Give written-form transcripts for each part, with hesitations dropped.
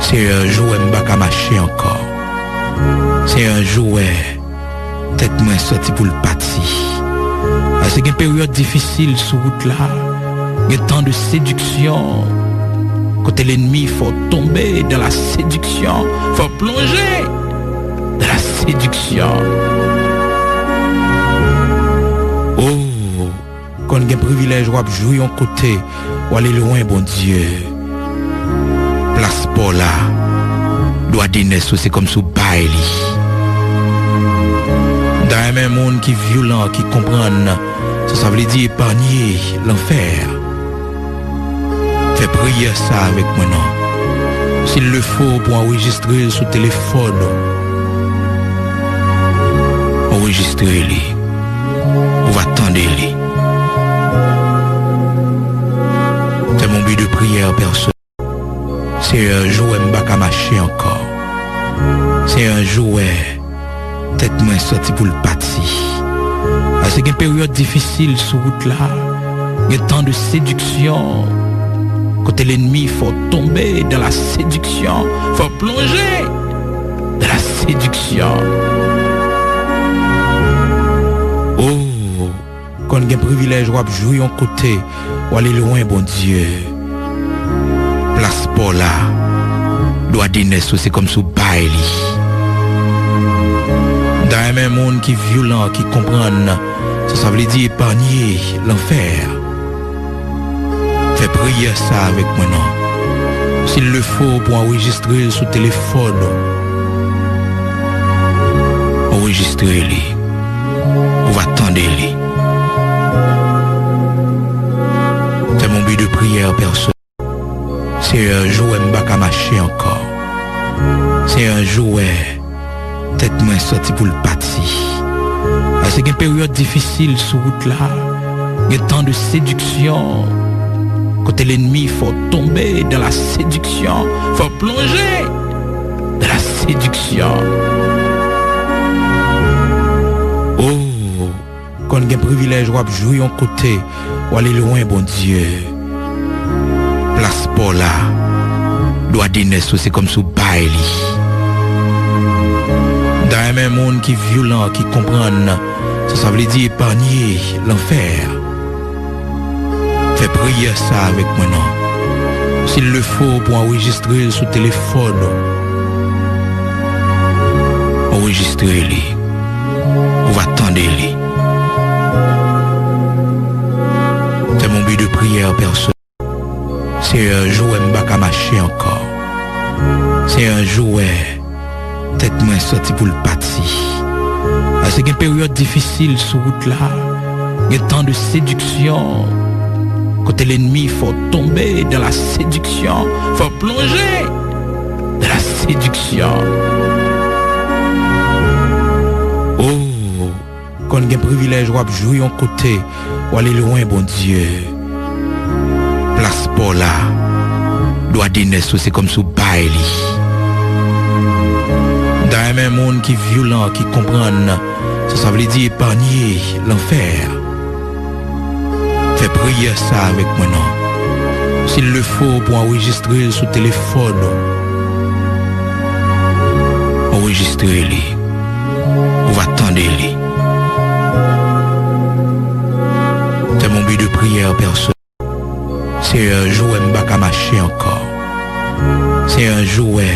C'est un jouet m'baka marcher encore. C'est un jouet tête main sorti pour le parti. C'est une période difficile sur route là. Il y a tant de séduction. Côté l'ennemi, faut tomber dans la séduction. Faut plonger dans la séduction. Oh, quand il y a un privilège, on jouer en côté, ou aller loin, bon Dieu. Place pour là. Doit dîner, c'est comme sous Bailey. Dans un même monde qui est violent, qui comprend, ça veut dire épargner l'enfer. Fais prier ça avec moi, non. S'il le faut pour enregistrer sur téléphone, enregistrer-les. On va attendre les. C'est mon but de prière personnel. C'est un jouet m'baka marcher encore. C'est un jouet tête main sorti pour le parti. C'est une période difficile sur route là. Il y a tant de séduction. Côté l'ennemi, faut tomber dans la séduction. Faut plonger dans la séduction. Oh, quand il y a un privilège, on jouer en côté, ou aller loin, bon Dieu. Place pour là. Doit dîner, c'est comme sous Bailey. Dans un même monde qui est violent, qui comprend, ça veut dire épargner l'enfer. Fais prier ça avec moi, non. S'il le faut pour enregistrer sur téléphone, enregistrer-les. On va attendre les. C'est mon but de prière personnel. C'est un jouet m'baka marcher encore. C'est un jouet tête main sorti pour le parti. C'est une période difficile sur route là. Il y a tant de séduction. Côté l'ennemi, faut tomber dans la séduction. Faut plonger dans la séduction. Oh, quand il y a un privilège, on jouer en côté, ou aller loin, bon Dieu. Place pour là. Doit dîner, c'est comme sous Bailey. Dans un même monde qui est violent, qui comprend, ça veut dire épargner l'enfer. Fais prier ça avec moi, non. S'il le faut pour enregistrer sur téléphone, enregistrer-les. On va attendre les. C'est mon but de prière personnel. C'est un jouet m'baka marcher encore. C'est un jouet tête main sorti pour le parti. C'est une période difficile sur route là. Il y a tant de séduction. Côté l'ennemi, faut tomber dans la séduction. Faut plonger dans la séduction. Oh, quand il y a un privilège, on jouer en côté, ou aller loin, bon Dieu. Place pour là. Doit dîner, c'est comme sous Bailey. Dans un même monde qui est violent, qui comprend, ça veut dire épargner l'enfer. Fais prier ça avec moi, non. S'il le faut pour enregistrer sur téléphone, enregistrer-les. On va attendre les. C'est mon but de prière personnel. C'est un jouet m'baka marcher encore. C'est un jouet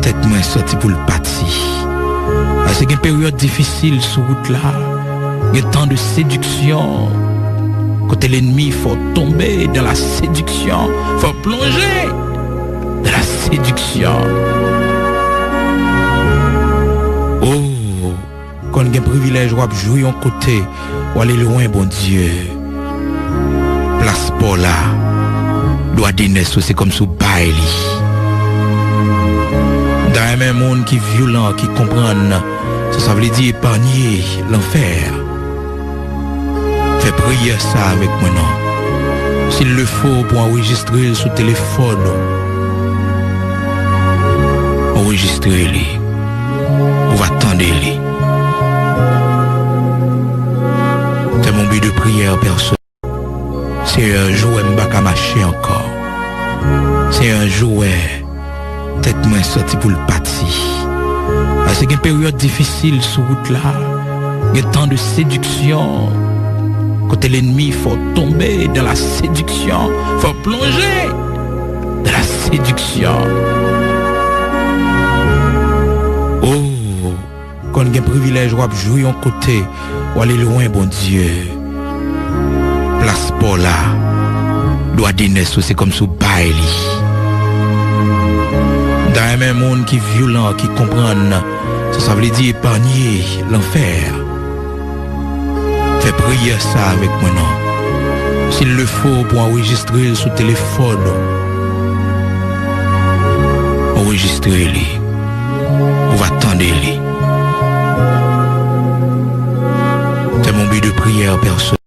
tête main sorti pour le parti. C'est une période difficile sur route là. Il y a tant de séduction. Côté l'ennemi, faut tomber dans la séduction. Faut plonger dans la séduction. Oh, quand il y a un privilège, on jouer en côté, ou aller loin, bon Dieu. Place pour là. Doit dîner, c'est comme sous Bailey. Dans un même monde qui est violent, qui comprend, ça veut dire épargner l'enfer. Fais prier ça avec moi, non. S'il le faut pour enregistrer sur téléphone, enregistrer-les. On va attendre les. C'est mon but de prière personnel. C'est un jouet m'baka marcher encore. C'est un jouet tête moins sorti pour le parti. Parce qu'il y a une période difficile sur route là. Il y a tant de séduction. Quand l'ennemi, faut tomber dans la séduction. Faut plonger dans la séduction. Oh, quand il y a un privilège, on jouer en côté, ou aller loin, bon Dieu. Place pour là. Doit dîner, c'est comme sous baili. Dans un même monde qui est violent, qui comprend, ça veut dire épargner l'enfer. Fais prier ça avec moi, non. S'il le faut pour enregistrer sur téléphone, enregistrer-les. On va attendre les. C'est mon but de prière personnel.